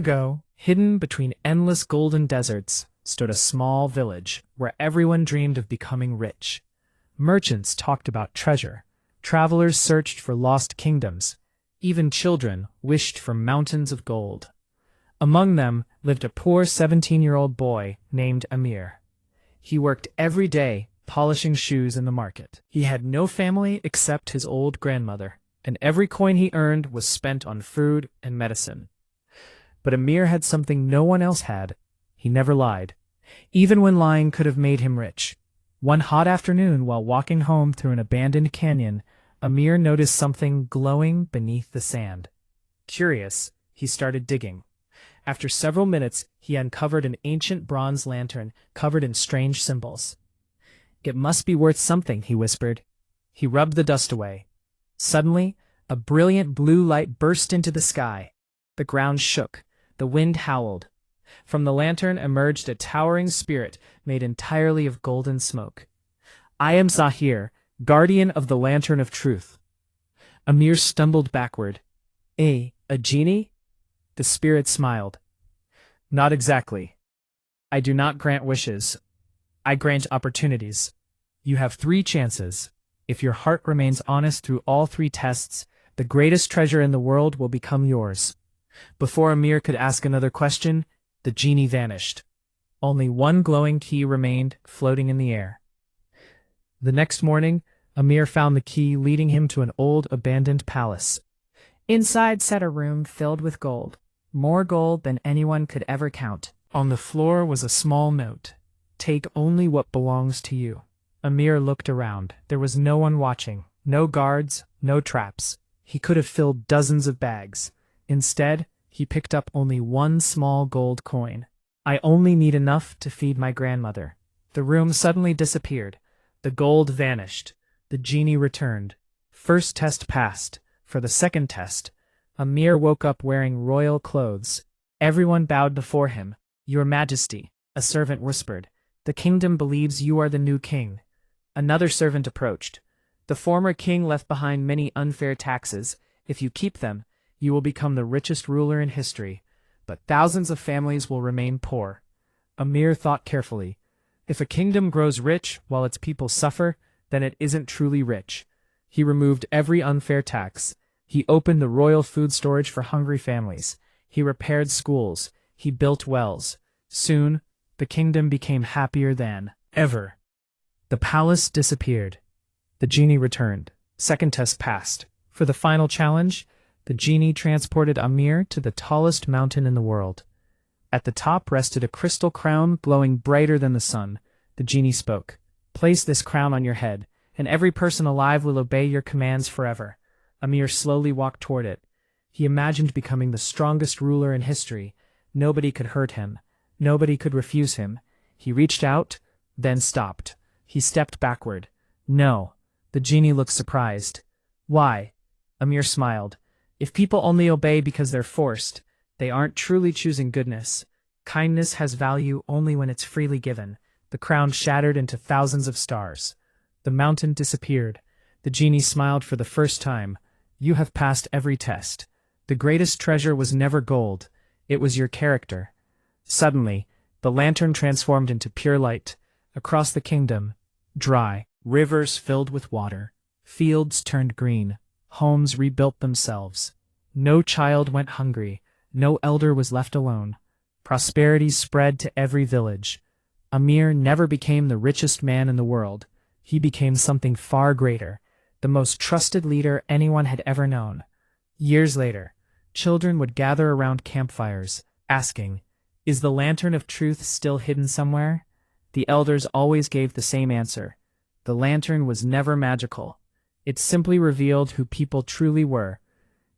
Ago, hidden between endless golden deserts, stood a small village where everyone dreamed of becoming rich. Merchants talked about treasure, travelers searched for lost kingdoms, even children wished for mountains of gold. Among them lived a poor 17-year-old boy named Amir. He worked every day polishing shoes in the market. He had no family except his old grandmother, and every coin he earned was spent on food and medicine. But Amir had something no one else had. He never lied, even when lying could have made him rich. One hot afternoon, while walking home through an abandoned canyon, Amir noticed something glowing beneath the sand. Curious, he started digging. After several minutes, he uncovered an ancient bronze lantern covered in strange symbols. "It must be worth something," he whispered. He rubbed the dust away. Suddenly, a brilliant blue light burst into the sky. The ground shook. The wind howled. From the lantern emerged a towering spirit made entirely of golden smoke. "I am Zahir, guardian of the Lantern of Truth." Amir stumbled backward. A genie?" The spirit smiled. "Not exactly. I do not grant wishes. I grant opportunities. You have 3 chances. If your heart remains honest through all 3 tests, the greatest treasure in the world will become yours." Before Amir could ask another question, the genie vanished. Only one glowing key remained floating in the air. The next morning, Amir found the key leading him to an old abandoned palace. Inside sat a room filled with gold, more gold than anyone could ever count. On the floor was a small note: "Take only what belongs to you." Amir looked around. There was no one watching, no guards, no traps. He could have filled dozens of bags. Instead, he picked up only one small gold coin. "I only need enough to feed my grandmother." The room suddenly disappeared. The gold vanished. The genie returned. First test passed. For the second test, Amir woke up wearing royal clothes. Everyone bowed before him. "Your Majesty," a servant whispered, "the kingdom believes you are the new king." Another servant approached. "The former king left behind many unfair taxes. If you keep them, you will become the richest ruler in history, but thousands of families will remain poor." Amir thought carefully. If a kingdom grows rich while its people suffer, then it isn't truly rich. He removed every unfair tax. He opened the royal food storage for hungry families. He repaired schools. He built wells. Soon, the kingdom became happier than ever. The palace disappeared. The genie returned. Second test passed. For the final challenge, the genie transported Amir to the tallest mountain in the world. At the top rested a crystal crown glowing brighter than the sun. The genie spoke. "Place this crown on your head, and every person alive will obey your commands forever." Amir slowly walked toward it. He imagined becoming the strongest ruler in history. Nobody could hurt him. Nobody could refuse him. He reached out, then stopped. He stepped backward. "No." The genie looked surprised. "Why?" Amir smiled. "If people only obey because they're forced, they aren't truly choosing goodness. Kindness has value only when it's freely given." The crown shattered into thousands of stars. The mountain disappeared. The genie smiled for the first time. "You have passed every test. The greatest treasure was never gold. It was your character." Suddenly, the lantern transformed into pure light. Across the kingdom, dry rivers filled with water. Fields turned green. Homes rebuilt themselves. No child went hungry. No elder was left alone. Prosperity spread to every village. Amir never became the richest man in the world. He became something far greater, the most trusted leader anyone had ever known. Years later, children would gather around campfires, asking, "Is the lantern of truth still hidden somewhere?" The elders always gave the same answer. The lantern was never magical. It simply revealed who people truly were.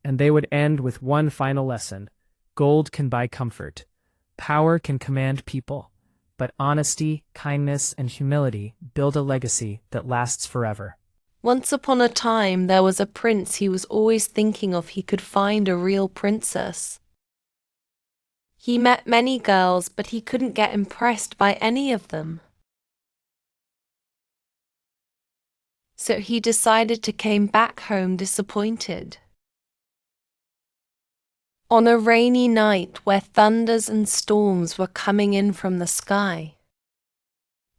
And they would end with one final lesson. Gold can buy comfort. Power can command people. But honesty, kindness, and humility build a legacy that lasts forever. Once upon a time, there was a prince he was always thinking of he could find a real princess. He met many girls, but he couldn't get impressed by any of them. So he decided to came back home disappointed. On a rainy night where thunders and storms were coming in from the sky,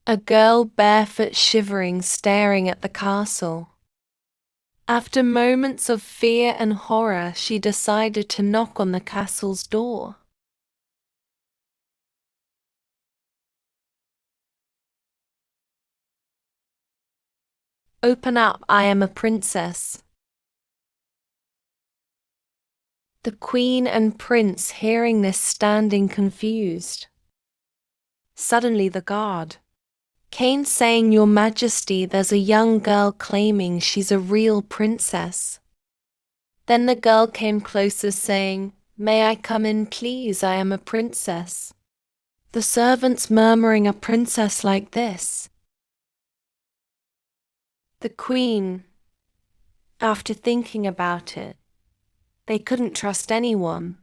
a girl barefoot shivering staring at the castle. After moments of fear and horror, she decided to knock on the castle's door. "Open up, I am a princess." The queen and prince, hearing this, standing confused. Suddenly the guard came saying, "Your Majesty, there's a young girl claiming she's a real princess." Then the girl came closer saying, "May I come in, please? I am a princess." The servants murmuring, "A princess like this?" The queen, after thinking about it, they couldn't trust anyone,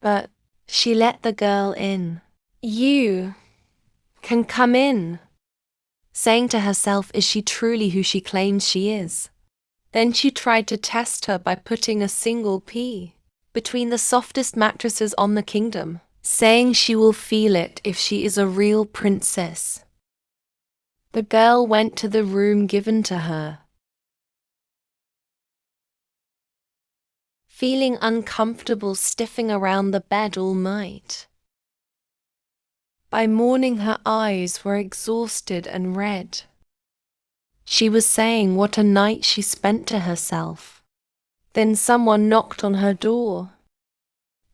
but she let the girl in. "You can come in," saying to herself, is she truly who she claims she is? Then she tried to test her by putting a single pea between the softest mattresses on the kingdom, saying she will feel it if she is a real princess. The girl went to the room given to her, feeling uncomfortable, stiffing around the bed all night. By morning her eyes were exhausted and red. She was saying what a night she spent to herself. Then someone knocked on her door.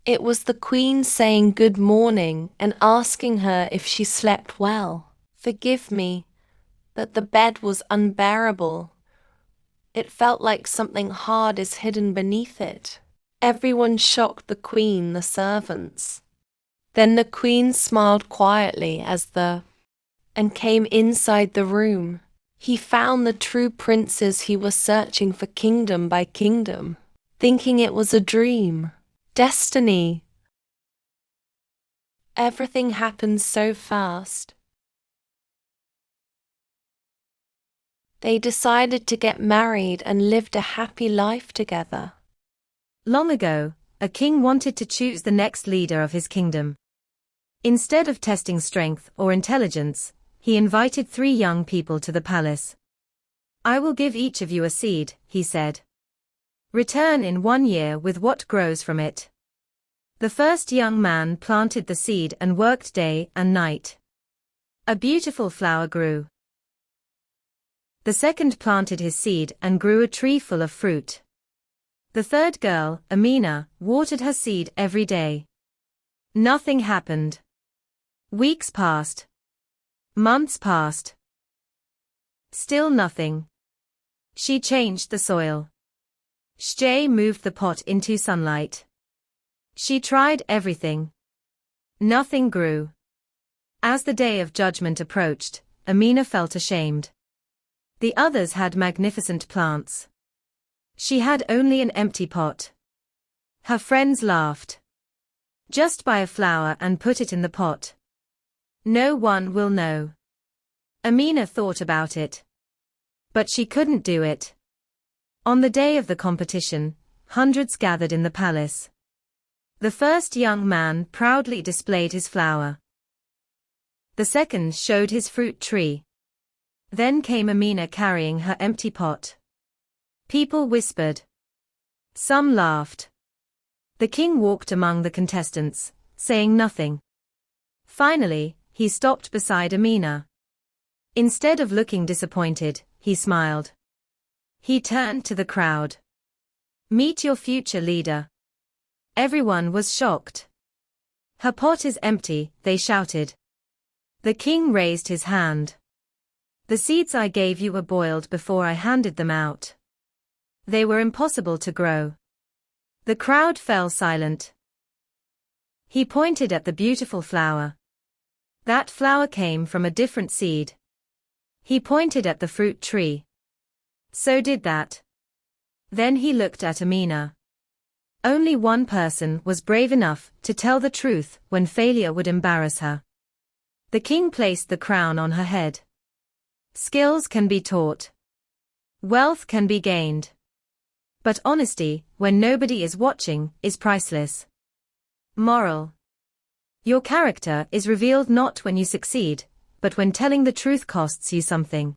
It was the queen saying good morning and asking her if she slept well. "Forgive me, but the bed was unbearable. It felt like something hard is hidden beneath it." Everyone shocked the queen, the servants. Then the queen smiled quietly and came inside the room. He found the true princes he was searching for kingdom by kingdom, thinking it was a dream, destiny. Everything happened so fast. They decided to get married and lived a happy life together. Long ago, a king wanted to choose the next leader of his kingdom. Instead of testing strength or intelligence, he invited 3 young people to the palace. "I will give each of you a seed," he said. "Return in 1 year with what grows from it." The first young man planted the seed and worked day and night. A beautiful flower grew. The second planted his seed and grew a tree full of fruit. The third girl, Amina, watered her seed every day. Nothing happened. Weeks passed. Months passed. Still nothing. She changed the soil. She moved the pot into sunlight. She tried everything. Nothing grew. As the day of judgment approached, Amina felt ashamed. The others had magnificent plants. She had only an empty pot. Her friends laughed. "Just buy a flower and put it in the pot. No one will know." Amina thought about it. But she couldn't do it. On the day of the competition, hundreds gathered in the palace. The first young man proudly displayed his flower. The second showed his fruit tree. Then came Amina carrying her empty pot. People whispered. Some laughed. The king walked among the contestants, saying nothing. Finally, he stopped beside Amina. Instead of looking disappointed, he smiled. He turned to the crowd. "Meet your future leader." Everyone was shocked. "Her pot is empty," they shouted. The king raised his hand. "The seeds I gave you were boiled before I handed them out. They were impossible to grow." The crowd fell silent. He pointed at the beautiful flower. That flower came from a different seed. He pointed at the fruit tree. So did that. Then he looked at Amina. Only one person was brave enough to tell the truth when failure would embarrass her. The king placed the crown on her head. Skills can be taught. Wealth can be gained. But honesty, when nobody is watching, is priceless. Moral: your character is revealed not when you succeed, but when telling the truth costs you something.